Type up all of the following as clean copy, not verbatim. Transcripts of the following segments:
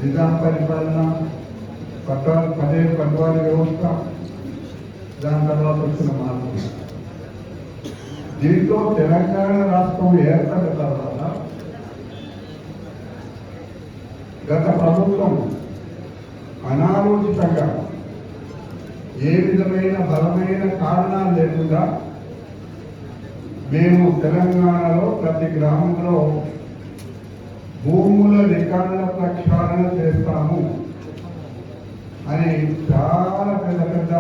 నిజాం పరిపాలన, పటవారీ వ్యవస్థ, దాని తర్వాత వచ్చిన మార్పు. దీంతో తెలంగాణ రాష్ట్రం ఏర్పడిన తర్వాత గత ప్రభుత్వం అనాలోచితంగా ఏ విధమైన బలమైన కారణాలు లేకుండా మేము తెలంగాణలో ప్రతి గ్రామంలో భూముల రికార్డుల ప్రక్షాళన చేస్తాము అని చాలా పెద్ద పెద్ద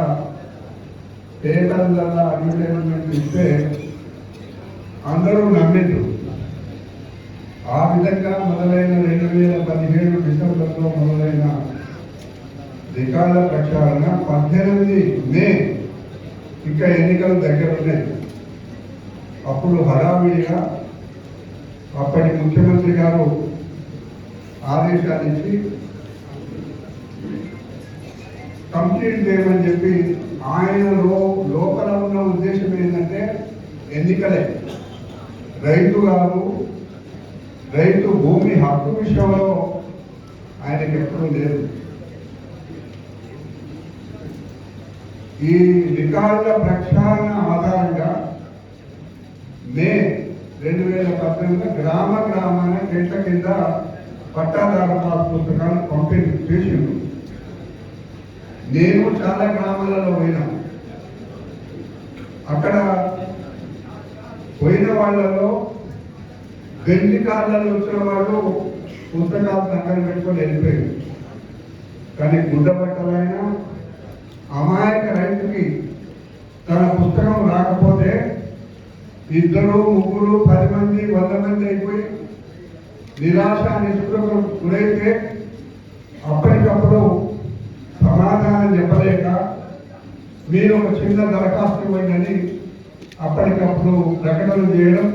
పేపర్లలో అడ్వర్టైజ్మెంట్ ఇస్తే అందరూ నమ్మిండ్రు. ఆ విధంగా మొదలైన 2017 డిసెంబర్లో మొదలైన రికార్డుల ప్రక్షాళన 18 మే ఇంకా ఎన్నికలు దగ్గర ఉన్నాయి. అప్పుడు హడావిడిగా అప్పటి ముఖ్యమంత్రి గారు ఆదేశాలు ఇచ్చి కంప్లీట్ చేయమని చెప్పి ఆయన లోపల ఉన్న ఉద్దేశం ఏంటంటే ఎన్నికలే, రైతు గారు రైతు భూమి హక్కు విషయంలో ఆయనకి ఎప్పుడూ లేదు. ఈ రికార్డుల ప్రక్షాళన ఆధారంగా మే 2018 గ్రామాన చెట్ల కింద పట్టాదారు పాస్ పుస్తకాలు పంపిణీ చేసిండు. నేను చాలా గ్రామాలలో పోయినా, అక్కడ పోయిన వాళ్ళలో గంజి కార్లలో వచ్చిన వాళ్ళు పుస్తకాలు సంకలు పెట్టుకొని వెళ్ళిపోయారు. కానీ గుడ్డబట్టలైన అమాయక రైతుకి తన పుస్తకం రాకపోతే 2, 3, 10 మంది 100 మంది అయిపోయి నిరాశ నిస్పృహకు గురైతే అప్పటికప్పుడు సమాధానం చెప్పలేక మీరు ఒక చిన్న దరఖాస్తు ఇవ్వండి అప్పటికప్పుడు ప్రకటనలు చేయడం,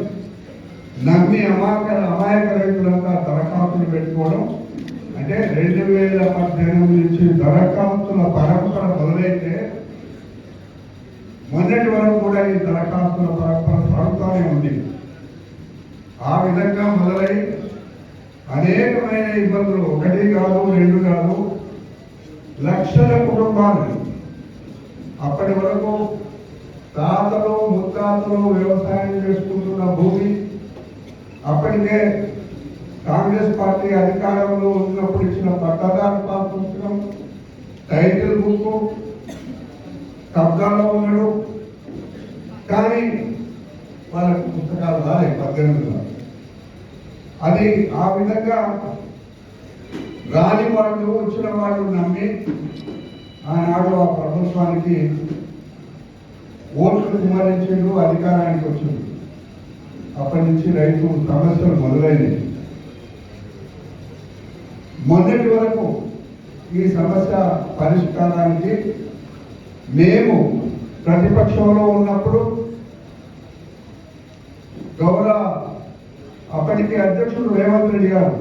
నమ్మి అమాయక రైతులంతా దరఖాస్తులు పెట్టుకోవడం. అంటే 2018 నుంచి దరఖాస్తుల పరంపర మొదలైతే మొన్నటి వరకు కూడా ఈ దరఖాస్తుల పరంపర సాగుతూనే ఉంది. ఆ విధంగా మొదలై అనేకమైన ఇబ్బందులు, 1 కాదు 2 కాదు, లక్షల కుటుంబాలు అప్పటి వరకు తాతలు ముత్తాతలు వ్యవసాయం చేసుకుంటున్న భూమి అప్పటికే కాంగ్రెస్ పార్టీ అధికారంలో ఉన్నప్పుడు ఇచ్చిన పట్టాదారు పాస్ పుస్తకం, టైటిల్ బుక్ కబ్జాలో ఉన్నాడు. కానీ వాళ్ళకు పుస్తకాలు రాలే 18లో. అది ఆ విధంగా రాని వాళ్ళు వచ్చిన వాళ్ళు నమ్మి ఆనాడు ఆ ప్రభుత్వానికి ఓట్లు కుమరించిండు, అధికారానికి వచ్చింది. అప్పటి నుంచి రైతు సమస్యలు మొదలైనవి. మొన్నటి వరకు ఈ సమస్య పరిష్కారానికి మేము ప్రతిపక్షంలో ఉన్నప్పుడు గౌరవ అప్పటికి అధ్యక్షుడు రేవంత్ రెడ్డి గారు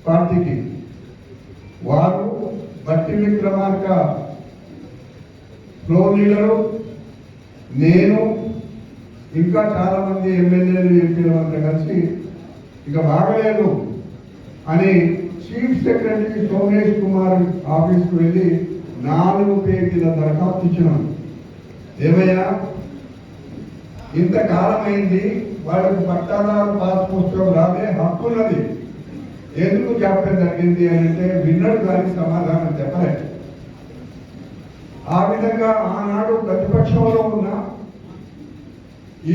పార్టీకి, వారు బట్టి విక్రమార్క ఫ్లోర్ లీడరు, నేను ఇంకా చాలా మంది ఎమ్మెల్యేలు ఎంపీలు అంతా కలిసి ఇక బాగలేదు అని చీఫ్ సెక్రటరీ సోమేష్ కుమార్ ఆఫీస్కు వెళ్ళి 4 పేజీల దరఖాస్తు ఇచ్చినాం. ఏమయ్యా, ఇంతకాలం అయింది, వాళ్ళకు పట్టాదారు పాస్ పుస్తకం రాదే, హక్కున్నది, ఎందుకు జాప్యం జరిగింది అని అంటే విన్నడు దానికి సమాధానం చెప్పలేదు. ఆ విధంగా ఆనాడు ప్రతిపక్షంలో ఉన్న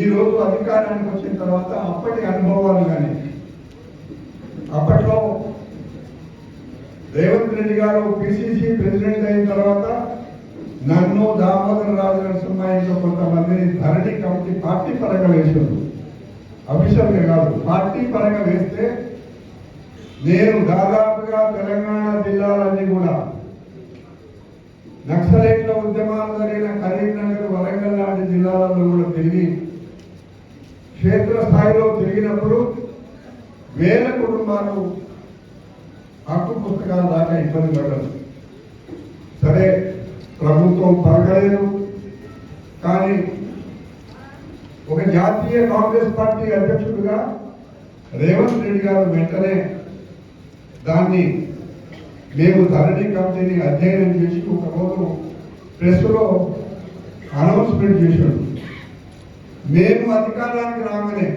ఈరోజు అధికారానికి వచ్చిన తర్వాత అప్పటి అనుభవాలు కానీ, అప్పట్లో రేవంత్ రెడ్డి గారు పిసిసి ప్రెసిడెంట్ అయిన తర్వాత నన్ను దామోదర రాజు నరసింహ ఇంకా కొంతమందిని ధరణి కమిటీ పార్టీ పరంగా వేసారు. అఫీషియల్గా కాదు, పార్టీ పరంగా వేస్తే నేను దాదాపుగా తెలంగాణ జిల్లాలన్నీ కూడా నక్సలైట్ల ఉద్యమాలు జరిగిన కరీంనగర్, వరంగల్ లాంటి జిల్లాలలో కూడా తిరిగి క్షేత్రస్థాయిలో తిరిగినప్పుడు వేల కుటుంబాలు హక్కు పుస్తకాలు దాకా ఇబ్బంది పడ్డారు. సరే, ప్రభుత్వం పరగలేదు, కానీ ఒక జాతీయ కాంగ్రెస్ పార్టీ అధ్యక్షుడిగా రేవంత్ రెడ్డి గారు వెంటనే దాన్ని మేము ధరణి కమిటీని అధ్యయనం చేసి ఒకరోజు ప్రెస్లో అనౌన్స్మెంట్ చేశాడు. మేము అధికారానికి రాగానే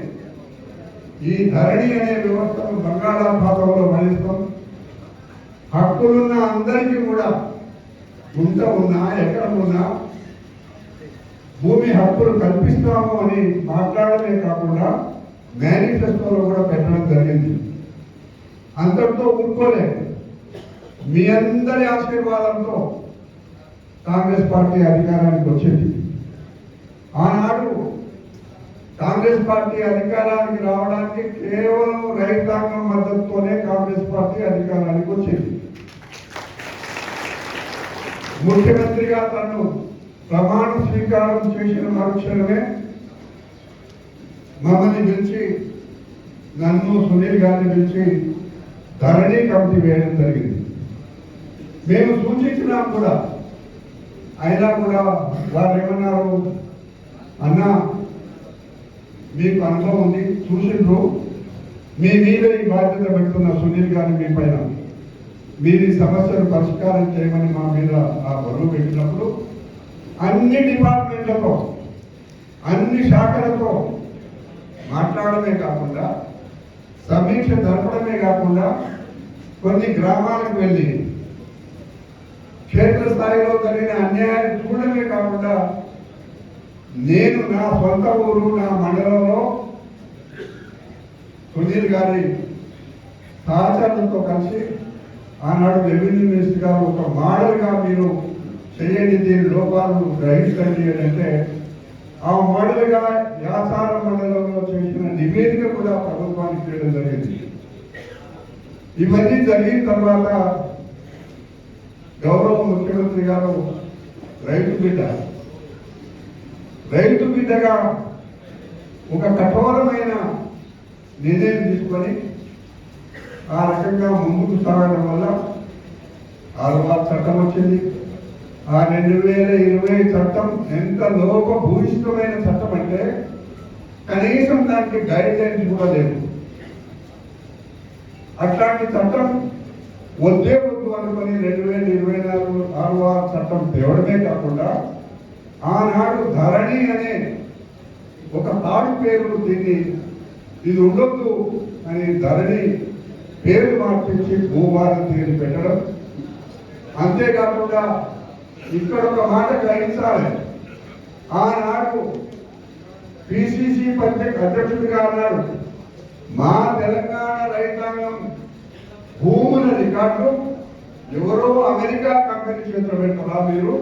ఈ ధరణి అనే వ్యవస్థను బంగాళాఖాతంలో మలిస్తాం, హక్కులున్న అందరికీ కూడా గుంట ఉన్నా ఎకరం ఉన్నా భూమి హక్కులు కల్పిస్తాము అని మాట్లాడమే కాకుండా మేనిఫెస్టోలో కూడా పెట్టడం జరిగింది. అంతటితో ఊరుకోలేదు. మీ అందరి ఆశీర్వాదంతో కాంగ్రెస్ పార్టీ అధికారానికి వచ్చింది. ఆనాడు కాంగ్రెస్ పార్టీ అధికారానికి రావడానికి కేవలం రైతాంగం మద్దతుతోనే కాంగ్రెస్ పార్టీ అధికారానికి వచ్చింది. ముఖ్యమంత్రిగా తను ప్రమాణ స్వీకారం చేసిన మరుక్షణమే మమ్మల్ని పిలిచి, నన్ను సునీల్ గారిని పిలిచి ధరణి కమిటీ వేయడం జరిగింది. మేము సూచించినాం కూడా, అయినా కూడా వారు ఏమన్నారు, అన్నా మీకు అనుభవం ఉంది, చూసిండ్రు, మీ మీద ఈ బాధ్యత పెడుతున్న సునీల్ గారిని మీ పైన, మీరు ఈ సమస్యను పరిష్కారం చేయమని మా మీద ఆ బరువు పెట్టినప్పుడు అన్ని డిపార్ట్మెంట్లతో అన్ని శాఖలతో మాట్లాడమే కాకుండా సమీక్ష జరపడమే కాకుండా కొన్ని గ్రామాలకు వెళ్ళి క్షేత్రస్థాయిలో జరిగిన అన్యాయాన్ని చూడడమే కాకుండా నేను నా సొంత ఊరు నా మండలంలో సునీల్ గారి సహచరులతో కలిసి ఆనాడు రెవెన్యూ మినిస్టర్ గారు ఒక మోడల్గా మీరు చేయండి, దీని లోపాలను గ్రహించండి అని అంటే ఆ మోడల్గా యాసారం మండలంలో చేసిన నివేదిక కూడా ప్రభుత్వానికి చేయడం జరిగింది. ఇవన్నీ జరిగిన తర్వాత గౌరవ ముఖ్యమంత్రి గారు రైతు బిడ్డగా ఒక కఠోరమైన నిర్ణయం తీసుకొని ఆ రకంగా ముందుకు సాగడం వల్ల 6 చట్టం వచ్చింది. ఆ 2020 చట్టం ఎంత లోపభూయిష్టమైన చట్టం అంటే కనీసం దానికి గైడ్ లైన్స్ కూడా లేదు. అట్లాంటి చట్టం వద్దు అనుకుని 2024 6వ చట్టం తేవడమే కాకుండా ఆనాడు ధరణి అనే ఒక తాడు పేరు దీన్ని ఇది ఉండొద్దు అని ధరణి పేరు మార్పించి భూభారతి అని పెట్టడం. అంతేకాకుండా ఇక్కడ ఒక మాట గ్రహించాలి, ఆనాడు పిసిసి అధ్యక్షుడిగా అన్నాడు, మా తెలంగాణ రైతాంగం భూముల రికార్డు ఎవరో అమెరికా కంపెనీ చేతిలో పెడతారా మీరు,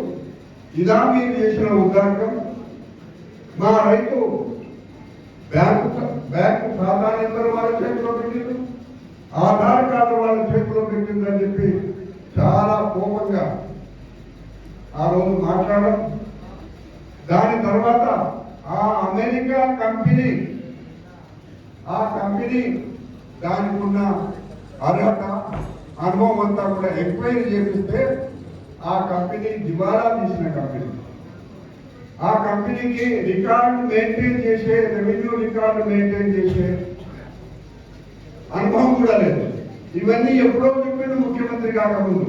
ఇదా మీరు చేసిన ఉద్యోగం, మా రైతు బ్యాంకు ఖాతా నెంబర్ వాళ్ళ చేతిలో పెట్టింది, ఆధార్ కార్డు వాళ్ళ చేతిలో పెట్టిందని చెప్పి చాలా కోపంగా ఆ రోజు మాట్లాడడం. దాని తర్వాత ఆ అమెరికా కంపెనీ దానికి ఉన్న అర్హత అనుభవం అంతా కూడా ఎంక్వైరీ చేపిస్తే ఆ కంపెనీ దివాలా తీసిన కంపెనీ. ఆ కంపెనీకి రికార్డు మెయింటైన్ చేసే రెవెన్యూ రికార్డు మెయింటైన్ చేసే అనుభవం కూడా లేదు. ఇవన్నీ ఎప్పుడో చెప్పిన ముఖ్యమంత్రి కాకముందు.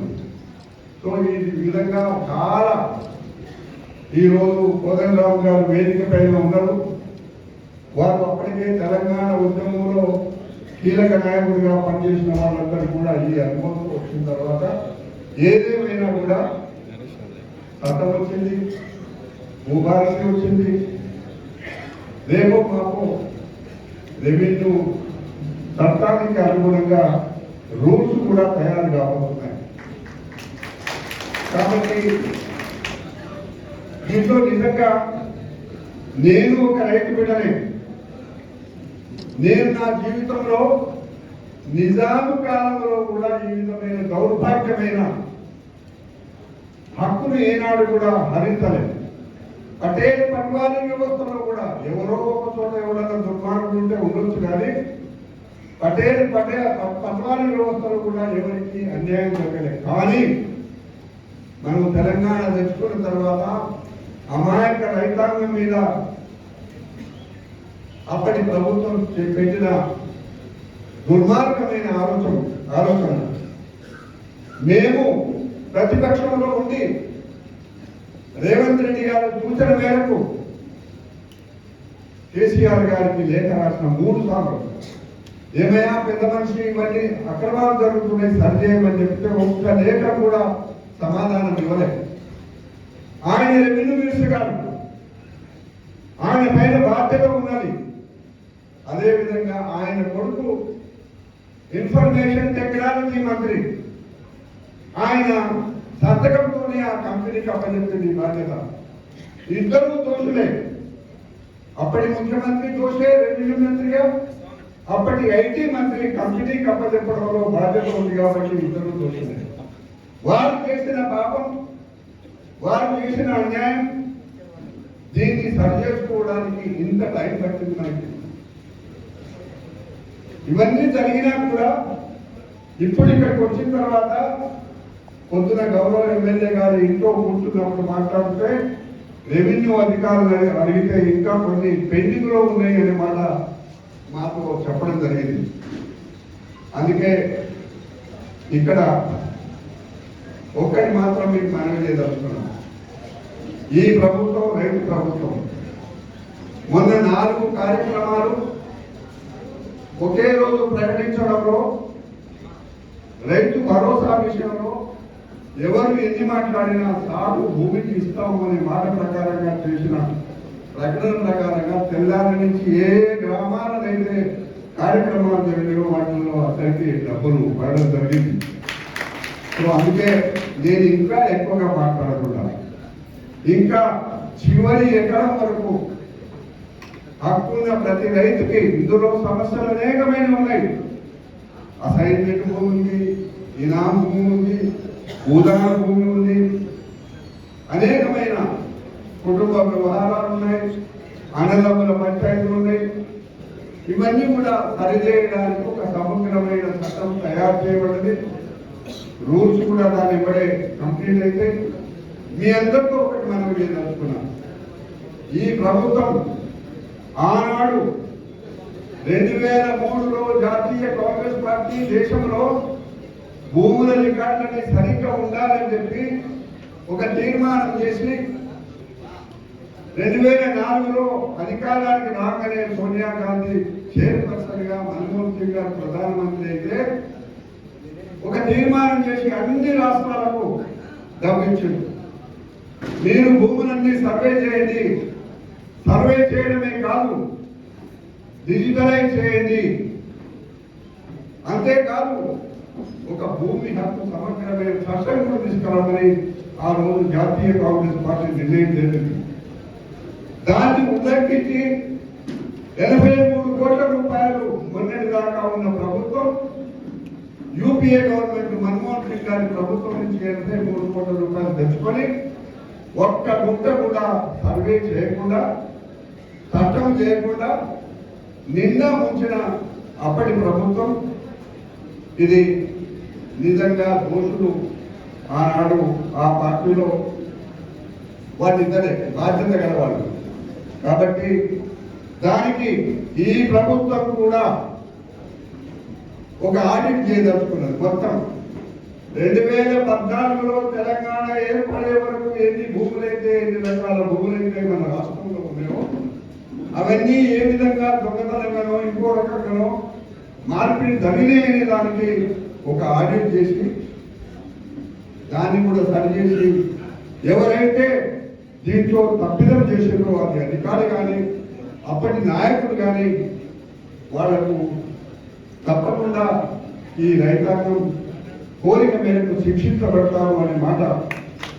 సో ఈ విధంగా చాలా ఈరోజు కోదండరావు గారు వేదిక పైన ఉన్నారు. వారు అప్పటికే తెలంగాణ ఉద్యమంలో కీలక నాయకుడిగా పనిచేసిన వాళ్ళందరూ కూడా ఈ అనుభవం వచ్చిన తర్వాత ఏదేమైనా కూడా చట్టం వచ్చింది, భూభారతి వచ్చింది, రేపు మాకు రెవెన్యూ చట్టానికి అనుగుణంగా రూల్స్ కూడా తయారు కాబోతున్నాయి. కాబట్టి దీంట్లో నిజంగా నేను ఒక రైతు బిడ్డనే. నేను నా జీవితంలో నిజాము కాలంలో కూడా ఈ విధమైన దౌర్భాగ్యమైన హక్కును ఏనాడు కూడా హరించలేదు. పటేల్ పట్వారీ వ్యవస్థలో కూడా ఎవరో ఒక చోట ఎవరైనా దుర్మార్గులు ఉంటే ఉండొచ్చు, కానీ పట్వారీ వ్యవస్థలో కూడా ఎవరికి అన్యాయం జరగలేదు. కానీ మనం తెలంగాణ తెచ్చుకున్న తర్వాత అమాయక రైతాంగం మీద అప్పటి ప్రభుత్వం పెట్టిన దుర్మార్గమైన ఆలోచన మేము ప్రతిపక్షంలో ఉండి రేవంత్ రెడ్డి గారి సూచన మేరకు కేసీఆర్ గారికి లేఖ రాసిన 3 సార్లు ఏమైనా పెద్ద మనిషి ఇవన్నీ అక్రమాలు జరుగుతున్నాయి సరిచేయమని చెప్తే ఒక్క లేఖ కూడా సమాధానం ఇవ్వలేదు. ఆయన రెవెన్యూ మినిస్టర్ గారు, ఆయన పైన బాధ్యత ఉన్నది. అదేవిధంగా ఆయన కొడుకు ఇన్ఫర్మేషన్ టెక్నాలజీ మంత్రి, ఆయన సంతకంతోనే ఆ కంపెనీకి అప్పచెప్పింది బాధ్యత. ఇద్దరు దోషులే. అప్పటి ముఖ్యమంత్రి దోషే రెవెన్యూ మంత్రిగా, అప్పటి ఐటీ మంత్రి కంపెనీకి అప్పచెప్పడంలో బాధ్యత ఉంది కాబట్టి ఇద్దరు దోషులే. వారు చేసిన పాపం, వారు చేసిన అన్యాయం, దీన్ని సరి చేసుకోవడానికి ఇంత టైం పట్టింది మనకి. ఇవన్నీ జరిగినా కూడా ఇప్పుడు ఇక్కడికి వచ్చిన తర్వాత పొద్దున గౌరవ ఎమ్మెల్యే గారు ఇంట్లో కూర్చున్నప్పుడు మాట్లాడితే రెవెన్యూ అధికారులు అడిగితే ఇంకా కొన్ని పెండింగ్ లో ఉన్నాయి అనే మాట మాకు చెప్పడం జరిగింది. అందుకే ఇక్కడ ఒక్కటి మాత్రం మీకు మనవి చేయదలుచుకున్నాం. ఈ ప్రభుత్వం రైతు ప్రభుత్వం. మొన్న 4 కార్యక్రమాలు ఒకే రోజు ప్రకటించడంలో, రైతు భరోసా విషయంలో ఎవరు ఎన్ని మాట్లాడినా సాగు భూమికి ఇస్తాము అనే మాట ప్రకారంగా చేసిన ప్రకటన ప్రకారంగా తెల్లారి నుంచి ఏ గ్రామాలనైతే కార్యక్రమాలు జరిగినో వాటిల్లో అతనికి డబ్బులు పడడం జరిగింది. సో అందుకే నేను ఇంకా ఎక్కువగా మాట్లాడకుండా ఇంకా చివరి ఎకరం వరకు హక్కున్న ప్రతి రైతుకి, ఇందులో సమస్యలు అనేకమైన ఉన్నాయి. అసైన్మెంట్ భూమి ఉంది, ఇనాం భూమి ఉంది, ఉదాహరణ భూమి ఉంది, అనేకమైన కుటుంబ వ్యవహారాలు ఉన్నాయి, అన్నదమ్ముల పంచాయతీలు ఉన్నాయి. ఇవన్నీ కూడా సరిచేయడానికి ఒక సమగ్రమైన చట్టం తయారు చేయబడింది. రూల్స్ కూడా దాన్ని ఇవ్వడే కంప్లీట్ అయితే మీ అందరితో ఒకటి మనం చేయదలుచుకున్నాం. ఈ ప్రభుత్వం ఆనాడు 2003లో జాతీయ కాంగ్రెస్ పార్టీ దేశంలో భూముల రికార్డులని సరిగ్గా ఉండాలని చెప్పి ఒక తీర్మానం చేసి 2004లో అధికారానికి రాగానే సోనియా గాంధీ చైర్పర్సన్ గా, మన్మోహన్ సింగ్ గారు ప్రధానమంత్రి అయితే ఒక తీర్మానం చేసి అన్ని రాష్ట్రాలకు డబ్బించారు. మీరు భూములన్నీ సర్వే చేయండి, సర్వే చేయడమే కాదు డిజిటలైజ్ చేయండి, అంతేకాదు ఒక భూమి హక్కు సమగ్రమైన చట్టం కూడా తీసుకురామని ఆ రోజు జాతీయ కాంగ్రెస్ పార్టీ నిర్ణయం చేసింది. దాన్ని ఉల్లంఘించి 83 కోట్ల రూపాయలు మొన్నటి దాకా ఉన్న ప్రభుత్వం, యూపీఏ గవర్నమెంట్ మన్మోహన్ సింగ్ గారి ప్రభుత్వం నుంచి 83 కోట్ల రూపాయలు తెచ్చుకొని ఒక్క గుంట కూడా సర్వే చేయకుండా, చట్టం చేయకుండా నిండా ఉంచిన అప్పటి ప్రభుత్వం. ఇది నిజంగా దోషులు ఆనాడు ఆ పార్టీలో వాళ్ళిద్దరే బాధ్యత గలవాళ్ళు. కాబట్టి దానికి ఈ ప్రభుత్వం కూడా ఒక ఆడిట్ చేయదలుచుకున్నది. మొత్తం 2014లో తెలంగాణ ఏర్పడే వరకు ఎన్ని భూములైతే, ఎన్ని రకాల భూములైతే మన రాష్ట్రంలో ఉన్నాయో అవన్నీ ఏ విధంగా దొంగతనంగానో ఇంకో రకంగానో మార్పిడి జరిగినాయనే దానికి ఒక ఆడిట్ చేసి దాన్ని కూడా సరిచేసి ఎవరైతే దీంట్లో తప్పిదం చేసారో అది అధికారి కానీ అప్పటి నాయకుడు కానీ వాళ్లకు తప్పకుండా ఈ రైతాంగం కోరిక మేరకు శిక్షించబడతారు అనే మాట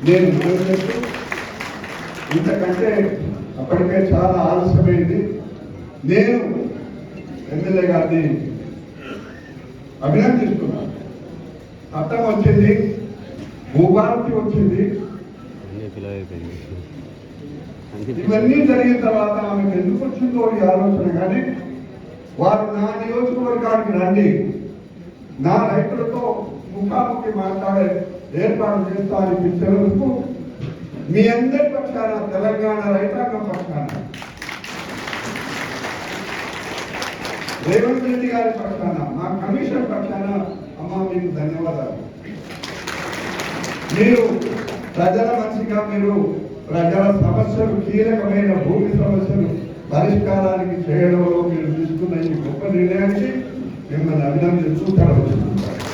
నేను చేస్తూ, ఇంతకంటే అప్పటికే చాలా ఆలస్యమైంది. నేను ఎమ్మెల్యే గారిని అభినందిస్తున్నాను. చట్టం వచ్చింది, భూభారతి వచ్చింది, ఇవన్నీ జరిగిన తర్వాత ఆమెకు ఎందుకు వచ్చిందో ఈ ఆలోచన. కానీ వారు నా నియోజకవర్గానికి రండి, నా రైతులతో ముఖాముఖి మాట్లాడే ఏర్పాటు చేస్తారని పిలిచినందుకు మీ అందరి పక్షాన, తెలంగాణ రైతాంగం పక్షాన, రేవంత్ రెడ్డి గారి పక్షాన, మా కమిషన్ పక్షాన అమ్మ మీకు ధన్యవాదాలు. మీరు ప్రజల మనిషిగా మీరు ప్రజల సమస్యలు, కీలకమైన భూమి సమస్యలు పరిష్కారానికి చేయడంలో మీరు తీసుకున్న ఈ గొప్ప నిర్ణయానికి మిమ్మల్ని అభినందిస్తూ సెలవు తీసుకుంటారు.